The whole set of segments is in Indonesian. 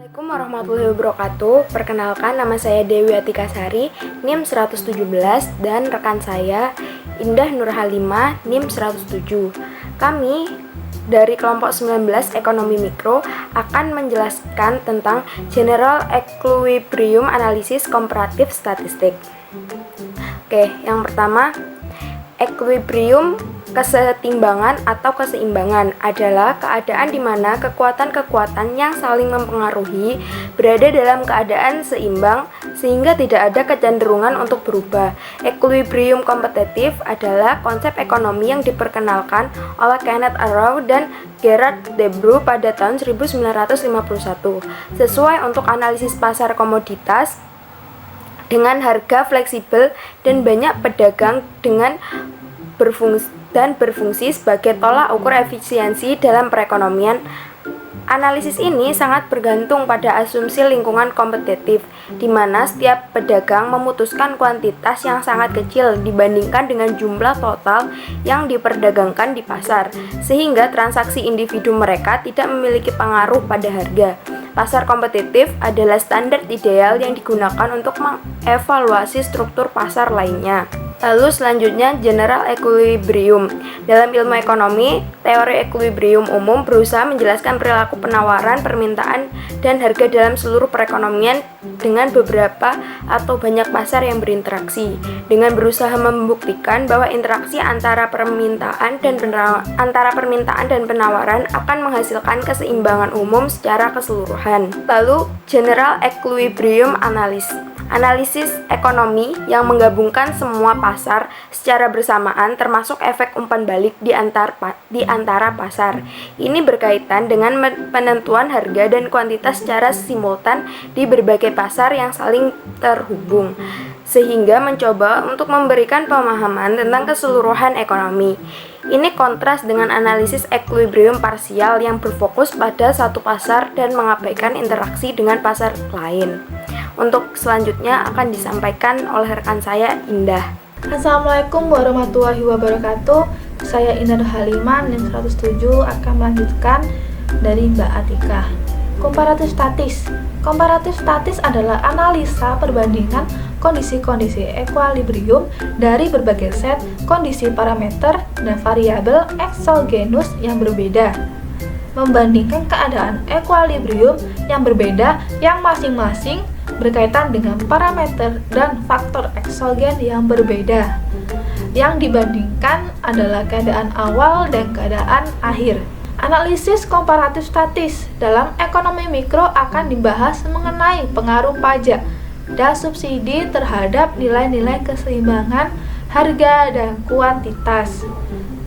Assalamualaikum warahmatullahi wabarakatuh. Perkenalkan, nama saya Dewi Atikasari, NIM 117, dan rekan saya Indah Nurhalimah, NIM 107. Kami dari kelompok 19 Ekonomi Mikro akan menjelaskan tentang General Equilibrium Analysis Comparative Statistics. Oke, yang pertama, equilibrium kesetimbangan atau keseimbangan adalah keadaan di mana kekuatan-kekuatan yang saling mempengaruhi berada dalam keadaan seimbang sehingga tidak ada kecenderungan untuk berubah. Equilibrium kompetitif adalah konsep ekonomi yang diperkenalkan oleh Kenneth Arrow dan Gerard Debreu pada tahun 1951 sesuai untuk analisis pasar komoditas dengan harga fleksibel dan banyak pedagang dengan berfungsi sebagai tolak ukur efisiensi dalam perekonomian. Analisis ini sangat bergantung pada asumsi lingkungan kompetitif, di mana setiap pedagang memutuskan kuantitas yang sangat kecil dibandingkan dengan jumlah total yang diperdagangkan di pasar, sehingga transaksi individu mereka tidak memiliki pengaruh pada harga. Pasar kompetitif adalah standar ideal yang digunakan untuk mengevaluasi struktur pasar lainnya. Lalu selanjutnya General Equilibrium. Dalam ilmu ekonomi, teori equilibrium umum berusaha menjelaskan perilaku penawaran, permintaan, dan harga dalam seluruh perekonomian dengan beberapa atau banyak pasar yang berinteraksi, dengan berusaha membuktikan bahwa interaksi antara permintaan dan penawaran akan menghasilkan keseimbangan umum secara keseluruhan. Lalu General Equilibrium Analisis ekonomi yang menggabungkan semua pasar secara bersamaan termasuk efek umpan balik di antara pasar. Ini berkaitan dengan penentuan harga dan kuantitas secara simultan di berbagai pasar yang saling terhubung, sehingga mencoba untuk memberikan pemahaman tentang keseluruhan ekonomi. Ini kontras dengan analisis equilibrium parsial yang berfokus pada satu pasar dan mengabaikan interaksi dengan pasar lain. Untuk selanjutnya akan disampaikan oleh rekan saya, Indah. Assalamualaikum warahmatullahi wabarakatuh. Saya Indah Halimah, NIM 107 akan melanjutkan dari Mbak Atika. Komparatif statis. Komparatif statis adalah analisa perbandingan kondisi-kondisi equilibrium dari berbagai set kondisi parameter dan variabel eksogenus yang berbeda. Membandingkan keadaan equilibrium yang berbeda yang masing-masing berkaitan dengan parameter dan faktor eksogen yang berbeda. Yang dibandingkan adalah keadaan awal dan keadaan akhir. Analisis komparatif statis dalam ekonomi mikro akan dibahas mengenai pengaruh pajak dan subsidi terhadap nilai-nilai keseimbangan harga dan kuantitas.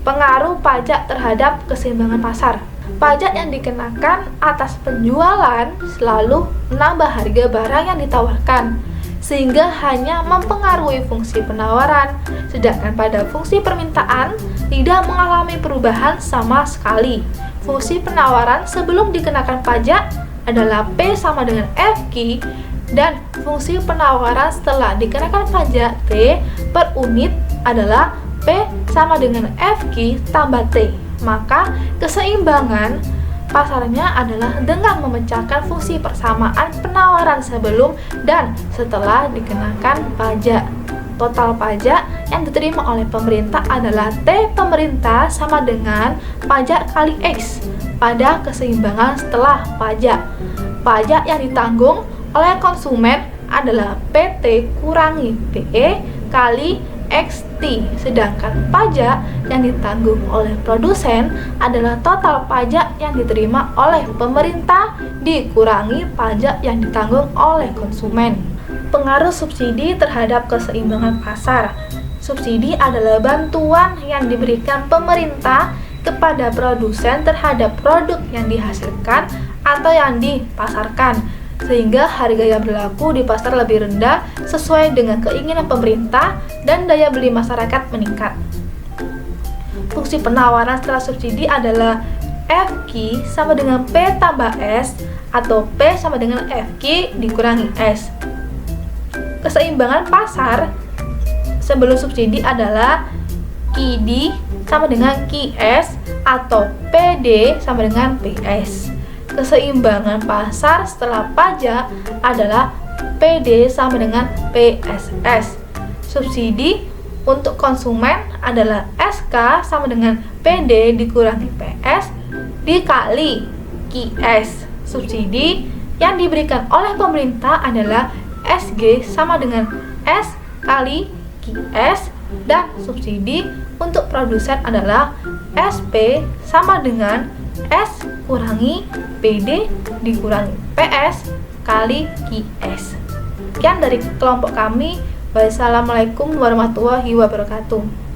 Pengaruh pajak terhadap keseimbangan pasar. Pajak yang dikenakan atas penjualan selalu menambah harga barang yang ditawarkan, sehingga hanya mempengaruhi fungsi penawaran, sedangkan pada fungsi permintaan tidak mengalami perubahan sama sekali. Fungsi penawaran sebelum dikenakan pajak adalah P sama dengan FQ, dan fungsi penawaran setelah dikenakan pajak T per unit adalah P sama dengan FQ tambah T. Maka keseimbangan pasarnya adalah dengan memecahkan fungsi persamaan penawaran sebelum dan setelah dikenakan pajak. Total pajak yang diterima oleh pemerintah adalah T pemerintah sama dengan pajak kali X pada keseimbangan setelah pajak. Pajak yang ditanggung oleh konsumen adalah PT kurangi PE kali XT, sedangkan pajak yang ditanggung oleh produsen adalah total pajak yang diterima oleh pemerintah dikurangi pajak yang ditanggung oleh konsumen. Pengaruh subsidi terhadap keseimbangan pasar. Subsidi adalah bantuan yang diberikan pemerintah kepada produsen terhadap produk yang dihasilkan atau yang dipasarkan, sehingga harga yang berlaku di pasar lebih rendah sesuai dengan keinginan pemerintah dan daya beli masyarakat meningkat. Fungsi penawaran setelah subsidi adalah FQ sama dengan P tambah S atau P sama dengan FQ dikurangi S. Keseimbangan pasar sebelum subsidi adalah QD sama dengan QS atau PD sama dengan PS. keseimbangan pasar setelah pajak adalah PD sama dengan PSS. Subsidi untuk konsumen adalah SK sama dengan PD dikurangi PS dikali QS. Subsidi yang diberikan oleh pemerintah adalah SG sama dengan S kali QS, dan subsidi untuk produsen adalah SP sama dengan S kurangi PD dikurangi PS kali QS. Sekian dari kelompok kami. Wassalamualaikum warahmatullahi wabarakatuh.